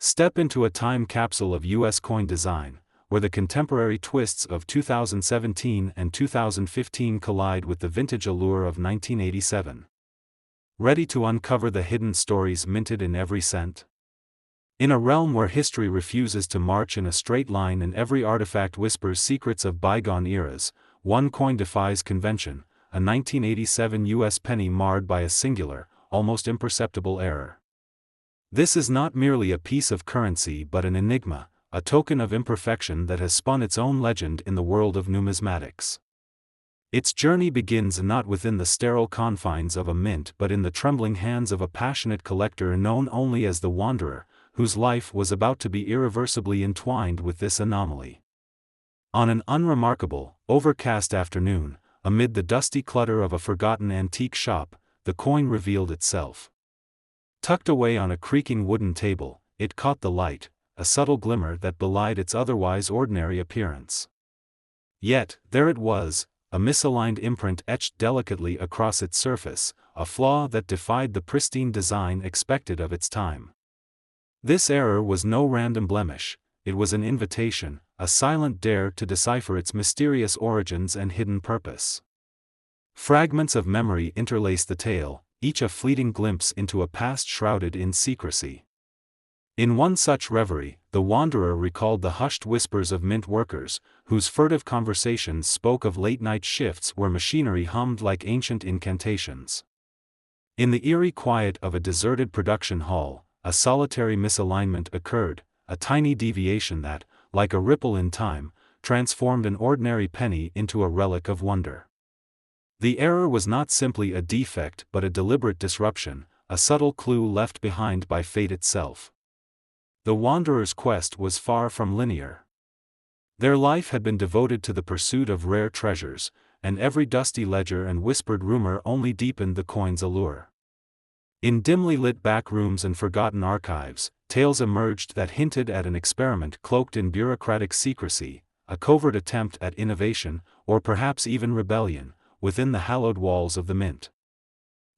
Step into a time capsule of U.S. coin design, where the contemporary twists of 2017 and 2015 collide with the vintage allure of 1987. Ready to uncover the hidden stories minted in every cent? In a realm where history refuses to march in a straight line and every artifact whispers secrets of bygone eras, one coin defies convention, a 1987 U.S. penny marred by a singular, almost imperceptible error. This is not merely a piece of currency but an enigma, a token of imperfection that has spun its own legend in the world of numismatics. Its journey begins not within the sterile confines of a mint but in the trembling hands of a passionate collector known only as the Wanderer, whose life was about to be irreversibly entwined with this anomaly. On an unremarkable, overcast afternoon, amid the dusty clutter of a forgotten antique shop, the coin revealed itself. Tucked away on a creaking wooden table, it caught the light, a subtle glimmer that belied its otherwise ordinary appearance. Yet, there it was, a misaligned imprint etched delicately across its surface, a flaw that defied the pristine design expected of its time. This error was no random blemish, it was an invitation, a silent dare to decipher its mysterious origins and hidden purpose. Fragments of memory interlace the tale, each a fleeting glimpse into a past shrouded in secrecy. In one such reverie, the Wanderer recalled the hushed whispers of mint workers, whose furtive conversations spoke of late-night shifts where machinery hummed like ancient incantations. In the eerie quiet of a deserted production hall, a solitary misalignment occurred, a tiny deviation that, like a ripple in time, transformed an ordinary penny into a relic of wonder. The error was not simply a defect but a deliberate disruption, a subtle clue left behind by fate itself. The Wanderer's quest was far from linear. Their life had been devoted to the pursuit of rare treasures, and every dusty ledger and whispered rumor only deepened the coin's allure. In dimly lit back rooms and forgotten archives, tales emerged that hinted at an experiment cloaked in bureaucratic secrecy, a covert attempt at innovation, or perhaps even rebellion, within the hallowed walls of the mint.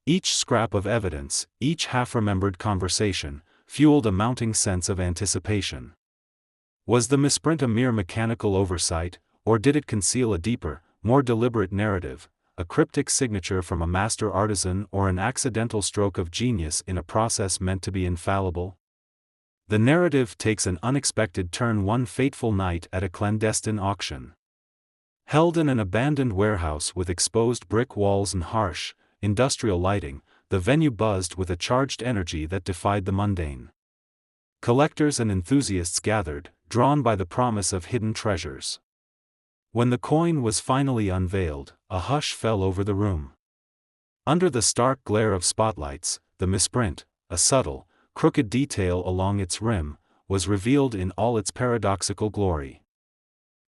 Each scrap of evidence, each half-remembered conversation, fueled a mounting sense of anticipation. Was the misprint a mere mechanical oversight, or did it conceal a deeper, more deliberate narrative, a cryptic signature from a master artisan or an accidental stroke of genius in a process meant to be infallible? The narrative takes an unexpected turn one fateful night at a clandestine auction. Held in an abandoned warehouse with exposed brick walls and harsh, industrial lighting, the venue buzzed with a charged energy that defied the mundane. Collectors and enthusiasts gathered, drawn by the promise of hidden treasures. When the coin was finally unveiled, a hush fell over the room. Under the stark glare of spotlights, the misprint, a subtle, crooked detail along its rim, was revealed in all its paradoxical glory.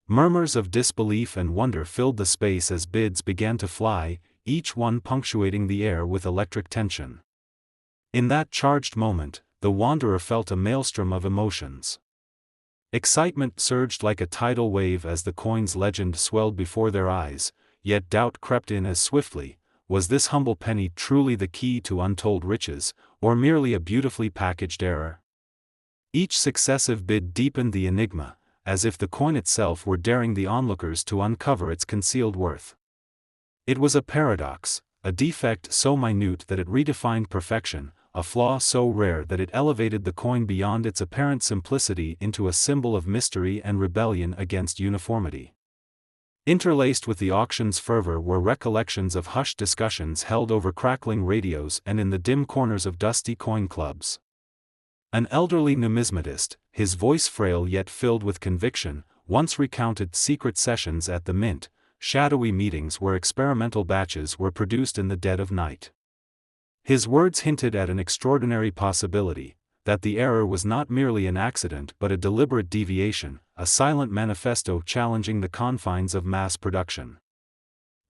Murmurs of disbelief and wonder filled the space as bids began to fly, each one punctuating the air with electric tension. In that charged moment, the Wanderer felt a maelstrom of emotions. Excitement surged like a tidal wave as the coin's legend swelled before their eyes, yet doubt crept in as swiftly. Was this humble penny truly the key to untold riches, or merely a beautifully packaged error? Each successive bid deepened the enigma, as if the coin itself were daring the onlookers to uncover its concealed worth. It was a paradox, a defect so minute that it redefined perfection, a flaw so rare that it elevated the coin beyond its apparent simplicity into a symbol of mystery and rebellion against uniformity. Interlaced with the auction's fervor were recollections of hushed discussions held over crackling radios and in the dim corners of dusty coin clubs. An elderly numismatist, his voice frail yet filled with conviction, once recounted secret sessions at the mint, shadowy meetings where experimental batches were produced in the dead of night. His words hinted at an extraordinary possibility, that the error was not merely an accident but a deliberate deviation, a silent manifesto challenging the confines of mass production.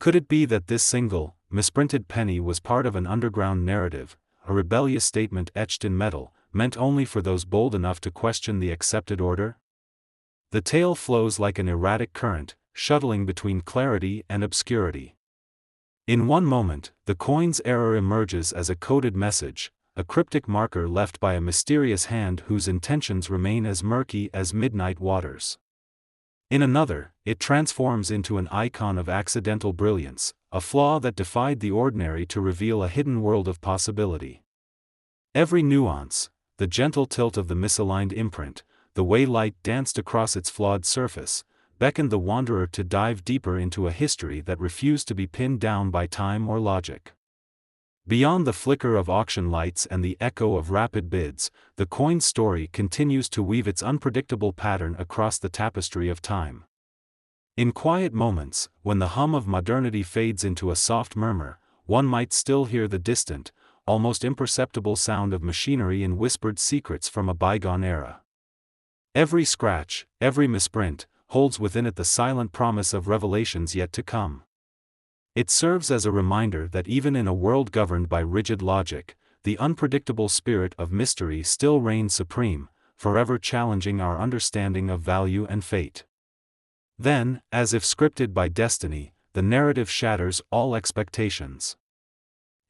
Could it be that this single, misprinted penny was part of an underground narrative, a rebellious statement etched in metal, meant only for those bold enough to question the accepted order? The tale flows like an erratic current, shuttling between clarity and obscurity. In one moment, the coin's error emerges as a coded message, a cryptic marker left by a mysterious hand whose intentions remain as murky as midnight waters. In another, it transforms into an icon of accidental brilliance, a flaw that defied the ordinary to reveal a hidden world of possibility. Every nuance, the gentle tilt of the misaligned imprint, the way light danced across its flawed surface, beckoned the wanderer to dive deeper into a history that refused to be pinned down by time or logic. Beyond the flicker of auction lights and the echo of rapid bids, the coin's story continues to weave its unpredictable pattern across the tapestry of time. In quiet moments, when the hum of modernity fades into a soft murmur, one might still hear the distant, almost imperceptible sound of machinery in whispered secrets from a bygone era. Every scratch, every misprint, holds within it the silent promise of revelations yet to come. It serves as a reminder that even in a world governed by rigid logic, the unpredictable spirit of mystery still reigns supreme, forever challenging our understanding of value and fate. Then, as if scripted by destiny, the narrative shatters all expectations.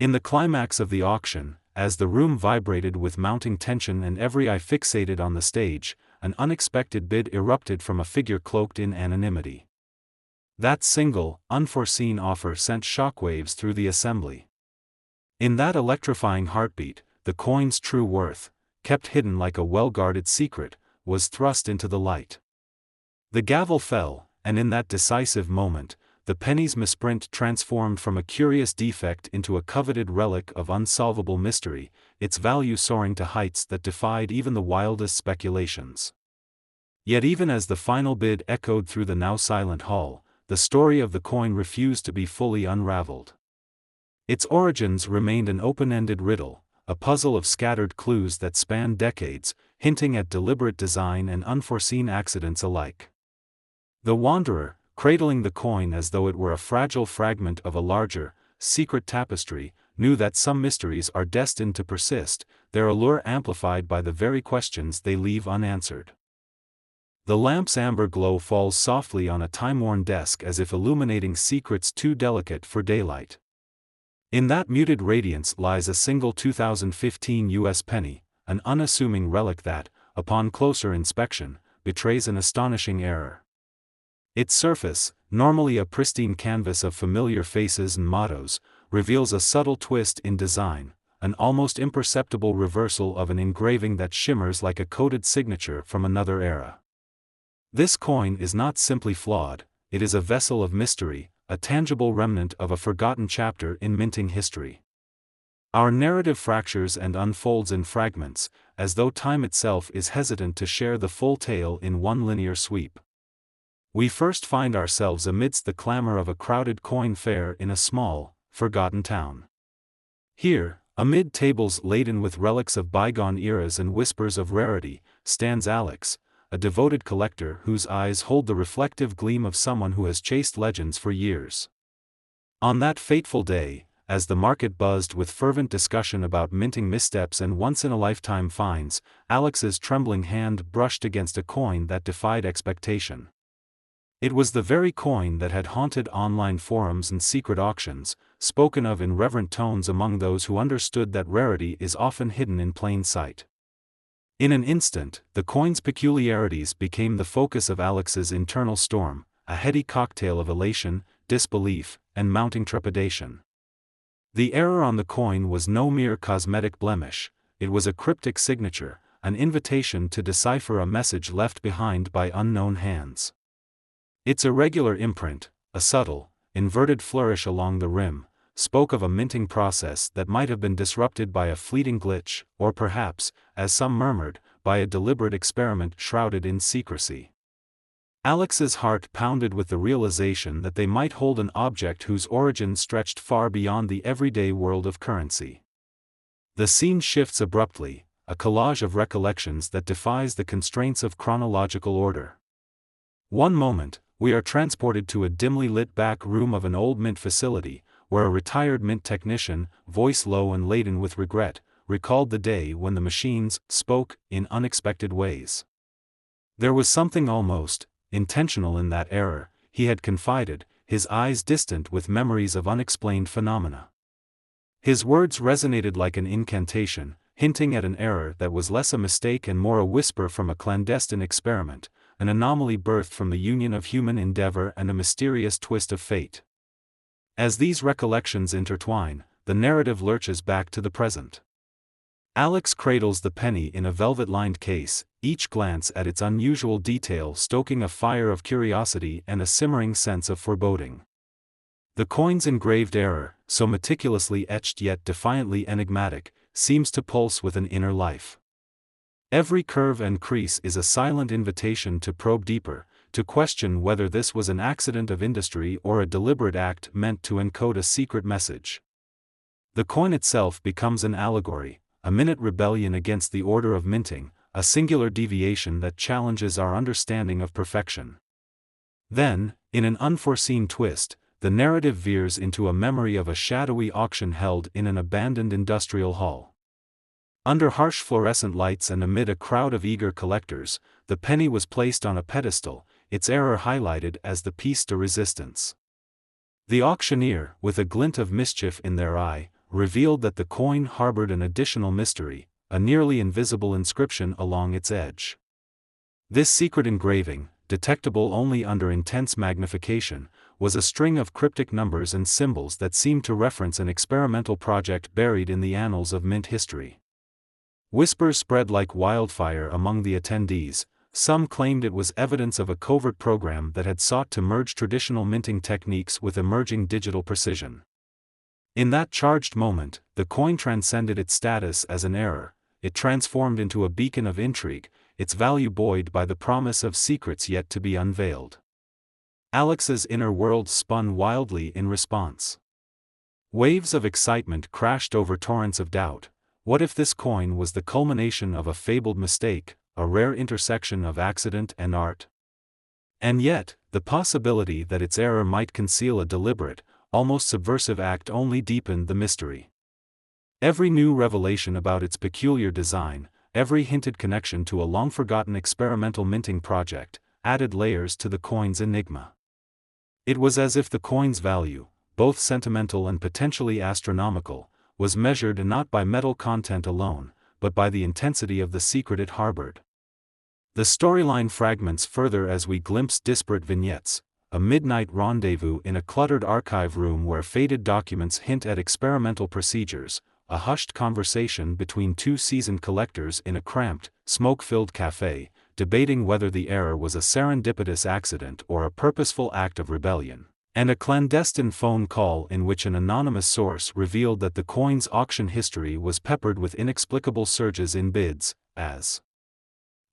In the climax of the auction, as the room vibrated with mounting tension and every eye fixated on the stage, an unexpected bid erupted from a figure cloaked in anonymity. That single, unforeseen offer sent shockwaves through the assembly. In that electrifying heartbeat, the coin's true worth, kept hidden like a well-guarded secret, was thrust into the light. The gavel fell, and in that decisive moment, the penny's misprint transformed from a curious defect into a coveted relic of unsolvable mystery, its value soaring to heights that defied even the wildest speculations. Yet even as the final bid echoed through the now silent hall, the story of the coin refused to be fully unraveled. Its origins remained an open-ended riddle, a puzzle of scattered clues that spanned decades, hinting at deliberate design and unforeseen accidents alike. The wanderer, cradling the coin as though it were a fragile fragment of a larger, secret tapestry, knew that some mysteries are destined to persist, their allure amplified by the very questions they leave unanswered. The lamp's amber glow falls softly on a time-worn desk as if illuminating secrets too delicate for daylight. In that muted radiance lies a single 2015 U.S. penny, an unassuming relic that, upon closer inspection, betrays an astonishing error. Its surface, normally a pristine canvas of familiar faces and mottos, reveals a subtle twist in design, an almost imperceptible reversal of an engraving that shimmers like a coded signature from another era. This coin is not simply flawed, it is a vessel of mystery, a tangible remnant of a forgotten chapter in minting history. Our narrative fractures and unfolds in fragments, as though time itself is hesitant to share the full tale in one linear sweep. We first find ourselves amidst the clamor of a crowded coin fair in a small, forgotten town. Here, amid tables laden with relics of bygone eras and whispers of rarity, stands Alex, a devoted collector whose eyes hold the reflective gleam of someone who has chased legends for years. On that fateful day, as the market buzzed with fervent discussion about minting missteps and once-in-a-lifetime finds, Alex's trembling hand brushed against a coin that defied expectation. It was the very coin that had haunted online forums and secret auctions, spoken of in reverent tones among those who understood that rarity is often hidden in plain sight. In an instant, the coin's peculiarities became the focus of Alex's internal storm, a heady cocktail of elation, disbelief, and mounting trepidation. The error on the coin was no mere cosmetic blemish, it was a cryptic signature, an invitation to decipher a message left behind by unknown hands. Its irregular imprint, a subtle, inverted flourish along the rim, spoke of a minting process that might have been disrupted by a fleeting glitch, or perhaps, as some murmured, by a deliberate experiment shrouded in secrecy. Alex's heart pounded with the realization that they might hold an object whose origin stretched far beyond the everyday world of currency. The scene shifts abruptly, a collage of recollections that defies the constraints of chronological order. One moment, we are transported to a dimly lit back room of an old mint facility, where a retired mint technician, voice low and laden with regret, recalled the day when the machines spoke in unexpected ways. There was something almost intentional in that error, he had confided, his eyes distant with memories of unexplained phenomena. His words resonated like an incantation, hinting at an error that was less a mistake and more a whisper from a clandestine experiment, an anomaly birthed from the union of human endeavor and a mysterious twist of fate. As these recollections intertwine, the narrative lurches back to the present. Alex cradles the penny in a velvet-lined case, each glance at its unusual detail stoking a fire of curiosity and a simmering sense of foreboding. The coin's engraved error, so meticulously etched yet defiantly enigmatic, seems to pulse with an inner life. Every curve and crease is a silent invitation to probe deeper, to question whether this was an accident of industry or a deliberate act meant to encode a secret message. The coin itself becomes an allegory, a minute rebellion against the order of minting, a singular deviation that challenges our understanding of perfection. Then, in an unforeseen twist, the narrative veers into a memory of a shadowy auction held in an abandoned industrial hall. Under harsh fluorescent lights and amid a crowd of eager collectors, the penny was placed on a pedestal, its error highlighted as the piece de resistance. The auctioneer, with a glint of mischief in their eye, revealed that the coin harbored an additional mystery, a nearly invisible inscription along its edge. This secret engraving, detectable only under intense magnification, was a string of cryptic numbers and symbols that seemed to reference an experimental project buried in the annals of mint history. Whispers spread like wildfire among the attendees. Some claimed it was evidence of a covert program that had sought to merge traditional minting techniques with emerging digital precision. In that charged moment, the coin transcended its status as an error, it transformed into a beacon of intrigue, its value buoyed by the promise of secrets yet to be unveiled. Alex's inner world spun wildly in response. Waves of excitement crashed over torrents of doubt. What if this coin was the culmination of a fabled mistake, a rare intersection of accident and art? And yet, the possibility that its error might conceal a deliberate, almost subversive act only deepened the mystery. Every new revelation about its peculiar design, every hinted connection to a long-forgotten experimental minting project, added layers to the coin's enigma. It was as if the coin's value, both sentimental and potentially astronomical, was measured not by metal content alone, but by the intensity of the secret it harbored. The storyline fragments further as we glimpse disparate vignettes, a midnight rendezvous in a cluttered archive room where faded documents hint at experimental procedures, a hushed conversation between two seasoned collectors in a cramped, smoke-filled cafe, debating whether the error was a serendipitous accident or a purposeful act of rebellion, and a clandestine phone call in which an anonymous source revealed that the coin's auction history was peppered with inexplicable surges in bids, as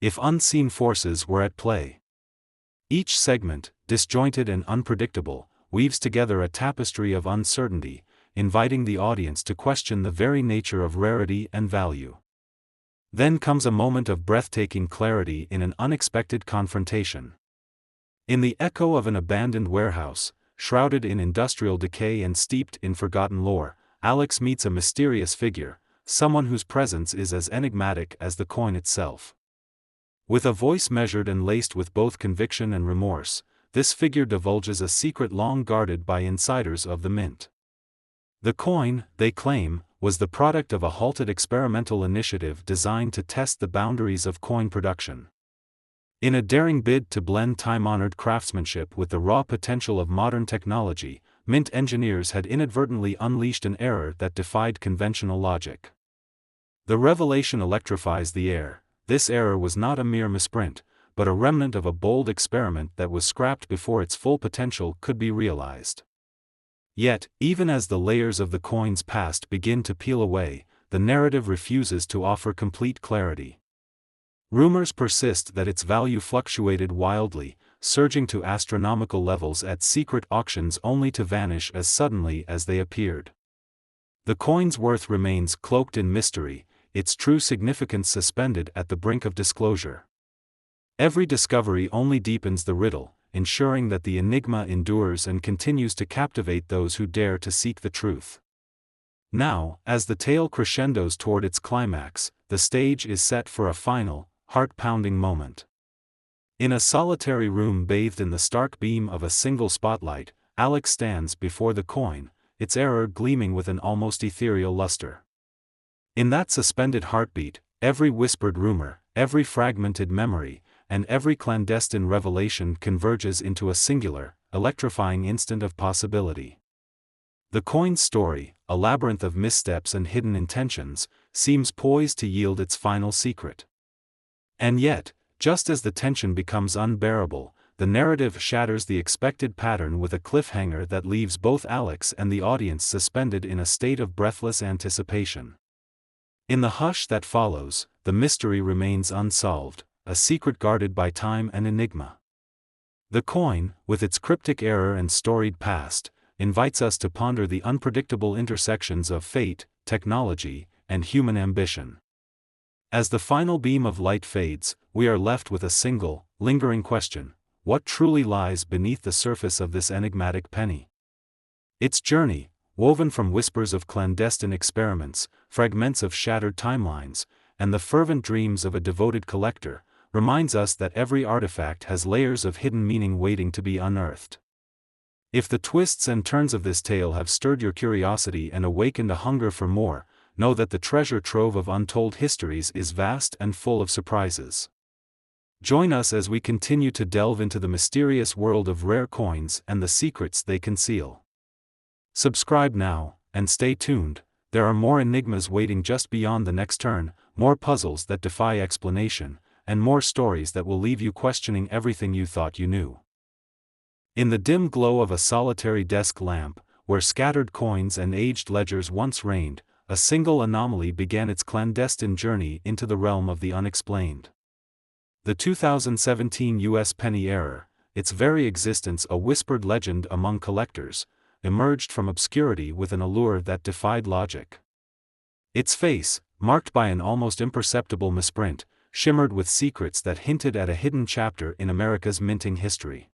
if unseen forces were at play. Each segment, disjointed and unpredictable, weaves together a tapestry of uncertainty, inviting the audience to question the very nature of rarity and value. Then comes a moment of breathtaking clarity in an unexpected confrontation. In the echo of an abandoned warehouse, shrouded in industrial decay and steeped in forgotten lore, Alex meets a mysterious figure, someone whose presence is as enigmatic as the coin itself. With a voice measured and laced with both conviction and remorse, this figure divulges a secret long guarded by insiders of the mint. The coin, they claim, was the product of a halted experimental initiative designed to test the boundaries of coin production. In a daring bid to blend time-honored craftsmanship with the raw potential of modern technology, mint engineers had inadvertently unleashed an error that defied conventional logic. The revelation electrifies the air. This error was not a mere misprint, but a remnant of a bold experiment that was scrapped before its full potential could be realized. Yet, even as the layers of the coin's past begin to peel away, the narrative refuses to offer complete clarity. Rumors persist that its value fluctuated wildly, surging to astronomical levels at secret auctions only to vanish as suddenly as they appeared. The coin's worth remains cloaked in mystery, its true significance suspended at the brink of disclosure. Every discovery only deepens the riddle, ensuring that the enigma endures and continues to captivate those who dare to seek the truth. Now, as the tale crescendos toward its climax, the stage is set for a final, heart-pounding moment. In a solitary room bathed in the stark beam of a single spotlight, Alex stands before the coin, its error gleaming with an almost ethereal luster. In that suspended heartbeat, every whispered rumor, every fragmented memory, and every clandestine revelation converges into a singular, electrifying instant of possibility. The coin's story, a labyrinth of missteps and hidden intentions, seems poised to yield its final secret. And yet, just as the tension becomes unbearable, the narrative shatters the expected pattern with a cliffhanger that leaves both Alex and the audience suspended in a state of breathless anticipation. In the hush that follows, the mystery remains unsolved, a secret guarded by time and enigma. The coin, with its cryptic error and storied past, invites us to ponder the unpredictable intersections of fate, technology, and human ambition. As the final beam of light fades, we are left with a single, lingering question: what truly lies beneath the surface of this enigmatic penny? Its journey, woven from whispers of clandestine experiments, fragments of shattered timelines, and the fervent dreams of a devoted collector, reminds us that every artifact has layers of hidden meaning waiting to be unearthed. If the twists and turns of this tale have stirred your curiosity and awakened a hunger for more, know that the treasure trove of untold histories is vast and full of surprises. Join us as we continue to delve into the mysterious world of rare coins and the secrets they conceal. Subscribe now, and stay tuned. There are more enigmas waiting just beyond the next turn, more puzzles that defy explanation, and more stories that will leave you questioning everything you thought you knew. In the dim glow of a solitary desk lamp, where scattered coins and aged ledgers once reigned, a single anomaly began its clandestine journey into the realm of the unexplained. The 2017 U.S. penny error, its very existence a whispered legend among collectors, emerged from obscurity with an allure that defied logic. Its face, marked by an almost imperceptible misprint, shimmered with secrets that hinted at a hidden chapter in America's minting history.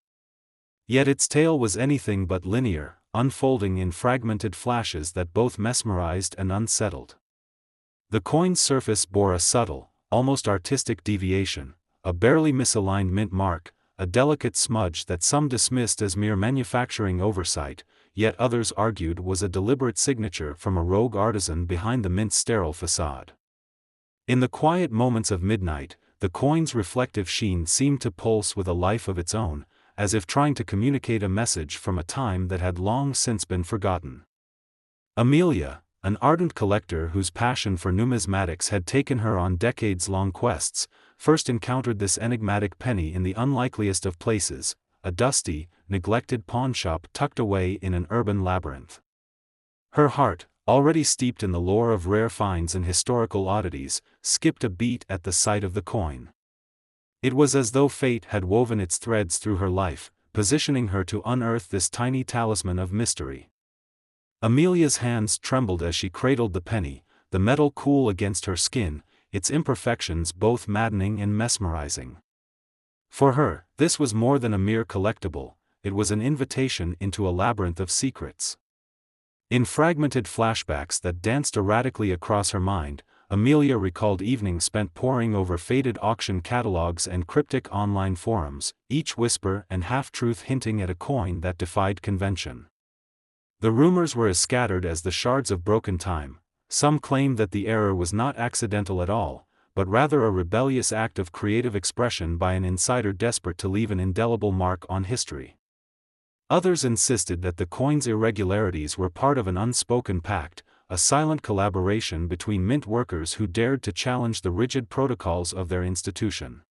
Yet its tale was anything but linear, unfolding in fragmented flashes that both mesmerized and unsettled. The coin's surface bore a subtle, almost artistic deviation, a barely misaligned mint mark, a delicate smudge that some dismissed as mere manufacturing oversight, yet others argued was a deliberate signature from a rogue artisan behind the mint's sterile facade. In the quiet moments of midnight, the coin's reflective sheen seemed to pulse with a life of its own, as if trying to communicate a message from a time that had long since been forgotten. Amelia, an ardent collector whose passion for numismatics had taken her on decades-long quests, first encountered this enigmatic penny in the unlikeliest of places, a dusty, neglected pawnshop tucked away in an urban labyrinth. Her heart, already steeped in the lore of rare finds and historical oddities, skipped a beat at the sight of the coin. It was as though fate had woven its threads through her life, positioning her to unearth this tiny talisman of mystery. Amelia's hands trembled as she cradled the penny, the metal cool against her skin, its imperfections both maddening and mesmerizing. For her, this was more than a mere collectible, it was an invitation into a labyrinth of secrets. In fragmented flashbacks that danced erratically across her mind, Amelia recalled evenings spent poring over faded auction catalogs and cryptic online forums, each whisper and half-truth hinting at a coin that defied convention. The rumors were as scattered as the shards of broken time. Some claimed that the error was not accidental at all, but rather a rebellious act of creative expression by an insider desperate to leave an indelible mark on history. Others insisted that the coin's irregularities were part of an unspoken pact, a silent collaboration between mint workers who dared to challenge the rigid protocols of their institution.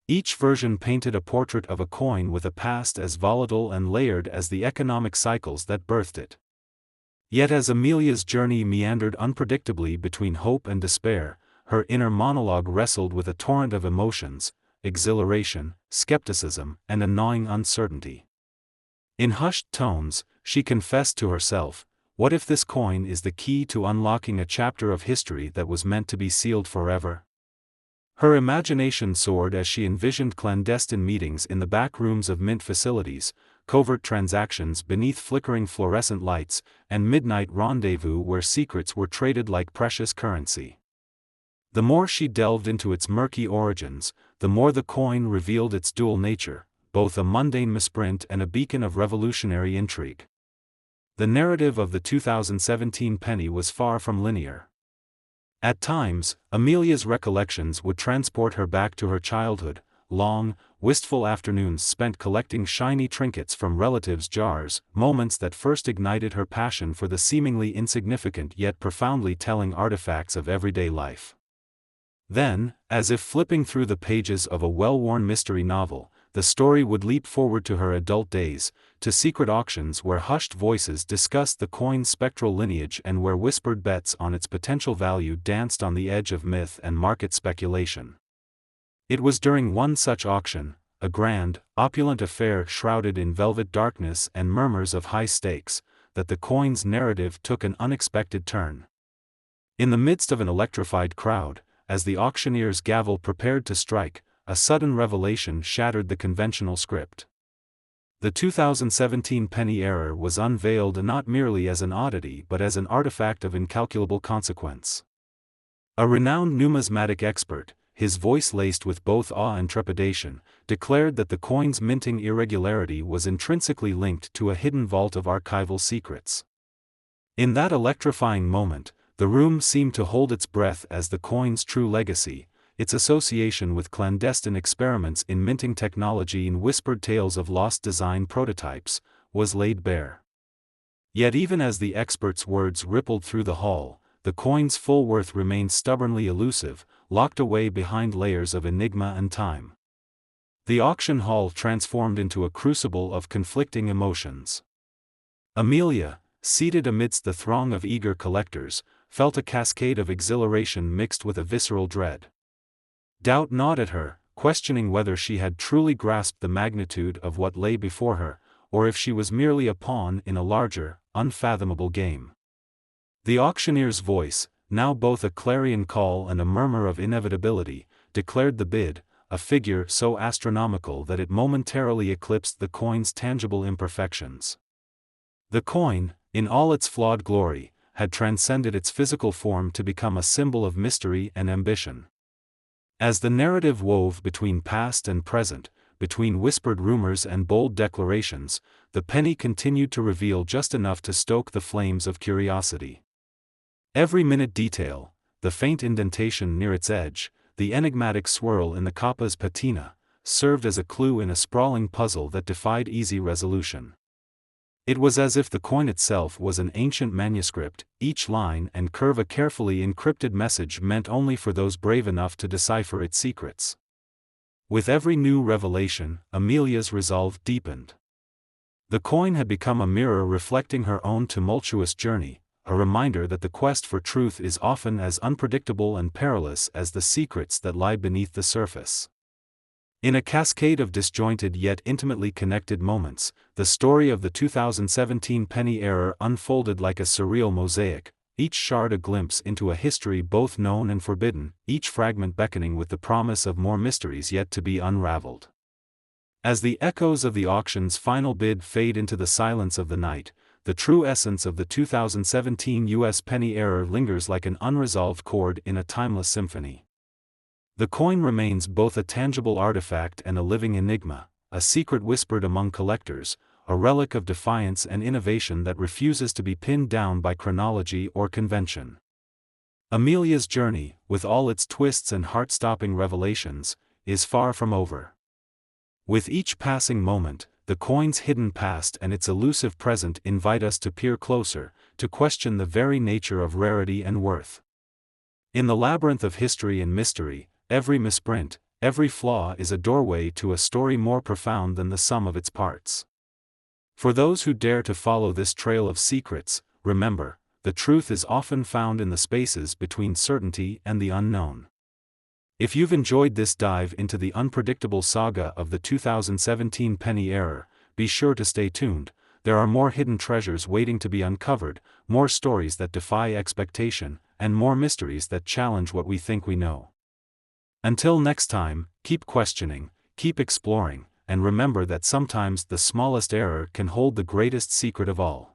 Each version painted a portrait of a coin with a past as volatile and layered as the economic cycles that birthed it. Yet as Amelia's journey meandered unpredictably between hope and despair, her inner monologue wrestled with a torrent of emotions, exhilaration, skepticism, and a gnawing uncertainty. In hushed tones, she confessed to herself, "What if this coin is the key to unlocking a chapter of history that was meant to be sealed forever?" Her imagination soared as she envisioned clandestine meetings in the back rooms of mint facilities, covert transactions beneath flickering fluorescent lights, and midnight rendezvous where secrets were traded like precious currency. The more she delved into its murky origins, the more the coin revealed its dual nature, both a mundane misprint and a beacon of revolutionary intrigue. the narrative of the 2017 penny was far from linear. At times, Amelia's recollections would transport her back to her childhood, long, wistful afternoons spent collecting shiny trinkets from relatives' jars, moments that first ignited her passion for the seemingly insignificant yet profoundly telling artifacts of everyday life. Then, as if flipping through the pages of a well-worn mystery novel, the story would leap forward to her adult days, to secret auctions where hushed voices discussed the coin's spectral lineage and where whispered bets on its potential value danced on the edge of myth and market speculation. It was during one such auction, a grand, opulent affair shrouded in velvet darkness and murmurs of high stakes, that the coin's narrative took an unexpected turn. In the midst of an electrified crowd, as the auctioneer's gavel prepared to strike, a sudden revelation shattered the conventional script. The 2017 penny error was unveiled not merely as an oddity but as an artifact of incalculable consequence. A renowned numismatic expert, his voice laced with both awe and trepidation, declared that the coin's minting irregularity was intrinsically linked to a hidden vault of archival secrets. In that electrifying moment, the room seemed to hold its breath as the coin's true legacy, its association with clandestine experiments in minting technology and whispered tales of lost design prototypes, was laid bare. Yet even as the expert's words rippled through the hall, the coin's full worth remained stubbornly elusive, locked away behind layers of enigma and time. The auction hall transformed into a crucible of conflicting emotions. Amelia, seated amidst the throng of eager collectors, felt a cascade of exhilaration mixed with a visceral dread. Doubt gnawed at her, questioning whether she had truly grasped the magnitude of what lay before her, or if she was merely a pawn in a larger, unfathomable game. The auctioneer's voice, now both a clarion call and a murmur of inevitability, declared the bid, a figure so astronomical that it momentarily eclipsed the coin's tangible imperfections. The coin, in all its flawed glory, had transcended its physical form to become a symbol of mystery and ambition. As the narrative wove between past and present, between whispered rumors and bold declarations, the penny continued to reveal just enough to stoke the flames of curiosity. Every minute detail, the faint indentation near its edge, the enigmatic swirl in the coppa's patina, served as a clue in a sprawling puzzle that defied easy resolution. It was as if the coin itself was an ancient manuscript, each line and curve a carefully encrypted message meant only for those brave enough to decipher its secrets. With every new revelation, Amelia's resolve deepened. The coin had become a mirror reflecting her own tumultuous journey, a reminder that the quest for truth is often as unpredictable and perilous as the secrets that lie beneath the surface. In a cascade of disjointed yet intimately connected moments, the story of the 2017 penny error unfolded like a surreal mosaic, each shard a glimpse into a history both known and forbidden, each fragment beckoning with the promise of more mysteries yet to be unraveled. As the echoes of the auction's final bid fade into the silence of the night, the true essence of the 2017 U.S. penny error lingers like an unresolved chord in a timeless symphony. The coin remains both a tangible artifact and a living enigma, a secret whispered among collectors, a relic of defiance and innovation that refuses to be pinned down by chronology or convention. Amelia's journey, with all its twists and heart-stopping revelations, is far from over. With each passing moment, the coin's hidden past and its elusive present invite us to peer closer, to question the very nature of rarity and worth. In the labyrinth of history and mystery, every misprint, every flaw is a doorway to a story more profound than the sum of its parts. For those who dare to follow this trail of secrets, remember, the truth is often found in the spaces between certainty and the unknown. If you've enjoyed this dive into the unpredictable saga of the 2017 penny error, be sure to stay tuned. There are more hidden treasures waiting to be uncovered, more stories that defy expectation, and more mysteries that challenge what we think we know. Until next time, keep questioning, keep exploring, and remember that sometimes the smallest error can hold the greatest secret of all.